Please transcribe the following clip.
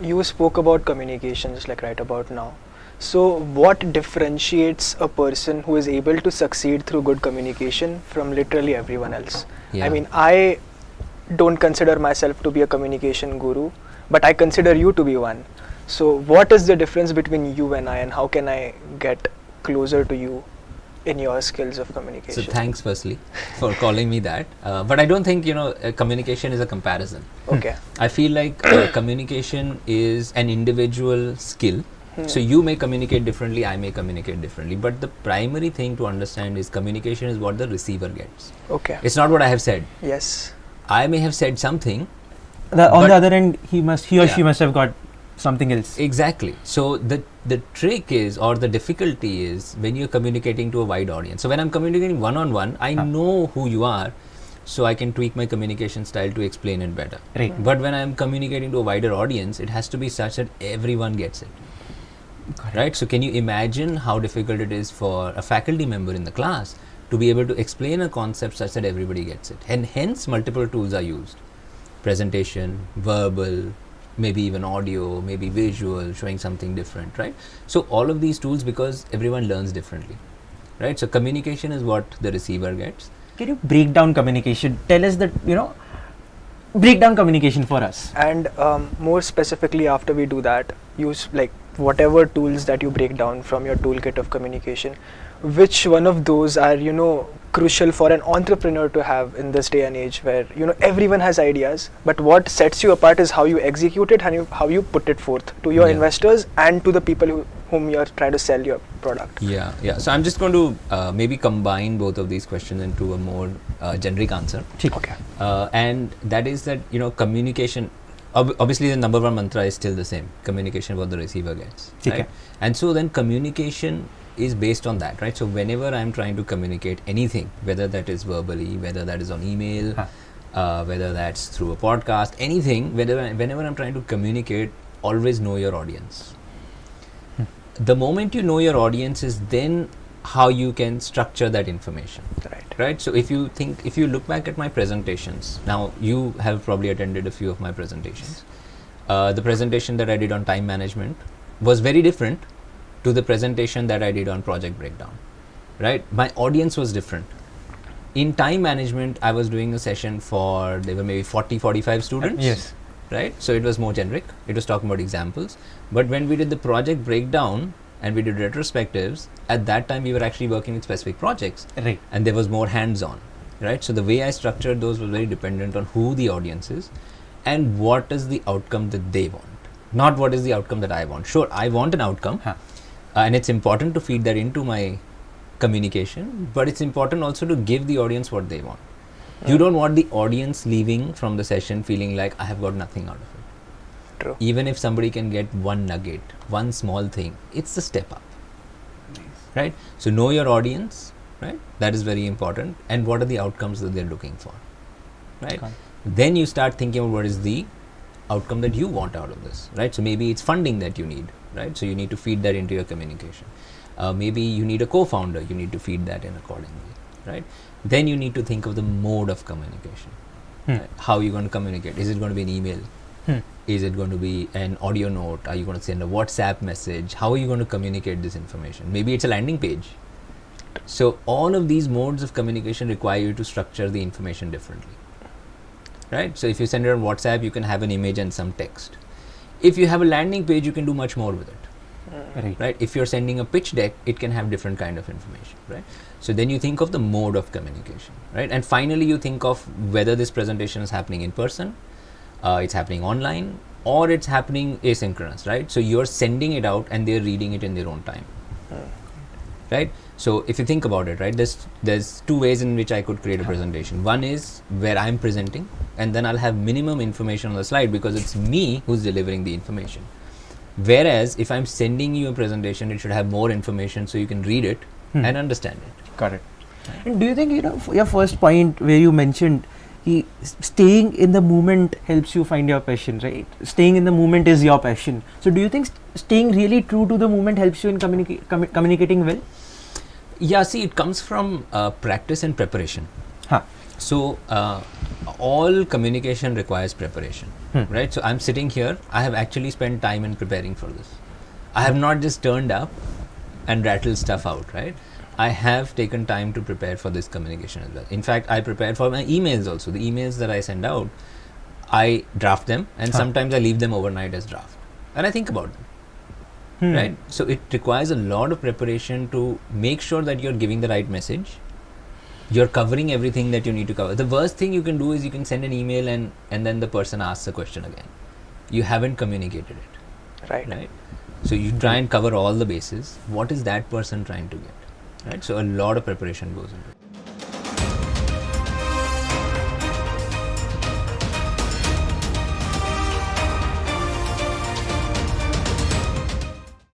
you spoke about communications like right about now. So what differentiates a person who is able to succeed through good communication from literally everyone else? Yeah. I mean, I don't consider myself to be a communication guru, but I consider you to be one. So what is the difference between you and I, and how can I get closer to you in your skills of communication? So thanks firstly for calling me that. But I don't think, communication is a comparison. Okay. I feel like communication is an individual skill. So you may communicate differently, I may communicate differently. But the primary thing to understand is communication is what the receiver gets. Okay. It's not what I have said. Yes. I may have said something. On the other end, he or she must have got something else. Exactly. So the trick is, or the difficulty is, when you're communicating to a wide audience. So when I'm communicating one-on-one, I know who you are, so I can tweak my communication style to explain it better. Right. But when I'm communicating to a wider audience, it has to be such that everyone gets it. Right? So can you imagine how difficult it is for a faculty member in the class to be able to explain a concept such that everybody gets it? And hence multiple tools are used. Presentation, verbal, maybe even audio, maybe visual, showing something different, right? So all of these tools, because everyone learns differently, right? So communication is what the receiver gets. Can you break down communication? Tell us that, break down communication for us. And more specifically, after we do that, use like whatever tools that you break down from your toolkit of communication, which one of those are, crucial for an entrepreneur to have in this day and age where, everyone has ideas, but what sets you apart is how you execute it and how you put it forth to your investors and to the people whom you're trying to sell your product. Yeah. So I'm just going to maybe combine both of these questions into a more generic answer. Okay. And that is that, communication, obviously the number one mantra is still the same. Communication what the receiver gets. Right? And so then communication is based on that, right? So whenever I'm trying to communicate anything, whether that is verbally, whether that is on email, whether that's through a podcast, anything, whenever I'm trying to communicate, always know your audience. The moment you know your audience is then how you can structure that information. Right? So if you look back at my presentations, now you have probably attended a few of my presentations. The presentation that I did on time management was very different to the presentation that I did on project breakdown, right? My audience was different. In time management, I was doing a session there were maybe 40, 45 students. Yes. Right? So it was more generic. It was talking about examples. But when we did the project breakdown and we did retrospectives, at that time we were actually working with specific projects. Right. And there was more hands-on, right? So the way I structured those was very dependent on who the audience is and what is the outcome that they want. Not what is the outcome that I want. Sure, I want an outcome. And it's important to feed that into my communication, but it's important also to give the audience what they want. You don't want the audience leaving from the session feeling like I have got nothing out of it. True. Even if somebody can get one nugget, one small thing, it's the step up. Right? So know your audience, right? That is very important. And what are the outcomes that they're looking for, right? Then you start thinking about what is the outcome that you want out of this, right? So maybe it's funding that you need, right? So you need to feed that into your communication. Maybe you need a co-founder, you need to feed that in accordingly, right? Then you need to think of the mode of communication. Right? How are you going to communicate? Is it going to be an email? Is it going to be an audio note? Are you going to send a WhatsApp message? How are you going to communicate this information? Maybe it's a landing page. So all of these modes of communication require you to structure the information differently. Right? So if you send it on WhatsApp, you can have an image and some text. If you have a landing page, you can do much more with it. Right? If you're sending a pitch deck, it can have different kind of information. Right? So then you think of the mode of communication. Right? And finally, you think of whether this presentation is happening in person, it's happening online, or it's happening asynchronous. Right? So you're sending it out and they're reading it in their own time. Right? So if you think about it, right, there's two ways in which I could create a presentation. One is where I'm presenting, and then I'll have minimum information on the slide because it's me who's delivering the information. Whereas if I'm sending you a presentation, it should have more information so you can read it and understand it. Correct. And do you think, your first point where you mentioned staying in the moment helps you find your passion, right? Staying in the moment is your passion. So do you think staying really true to the moment helps you in communicating well? Yeah, see, it comes from practice and preparation. So all communication requires preparation, right? So I'm sitting here, I have actually spent time in preparing for this. I have not just turned up and rattled stuff out, right? I have taken time to prepare for this communication as well. In fact, I prepare for my emails also. The emails that I send out, I draft them, and sometimes I leave them overnight as draft, and I think about them, right? So it requires a lot of preparation to make sure that you're giving the right message. You're covering everything that you need to cover. The worst thing you can do is you can send an email and then the person asks a question again. You haven't communicated it, right? So you try and cover all the bases. What is that person trying to get, right? So a lot of preparation goes into it.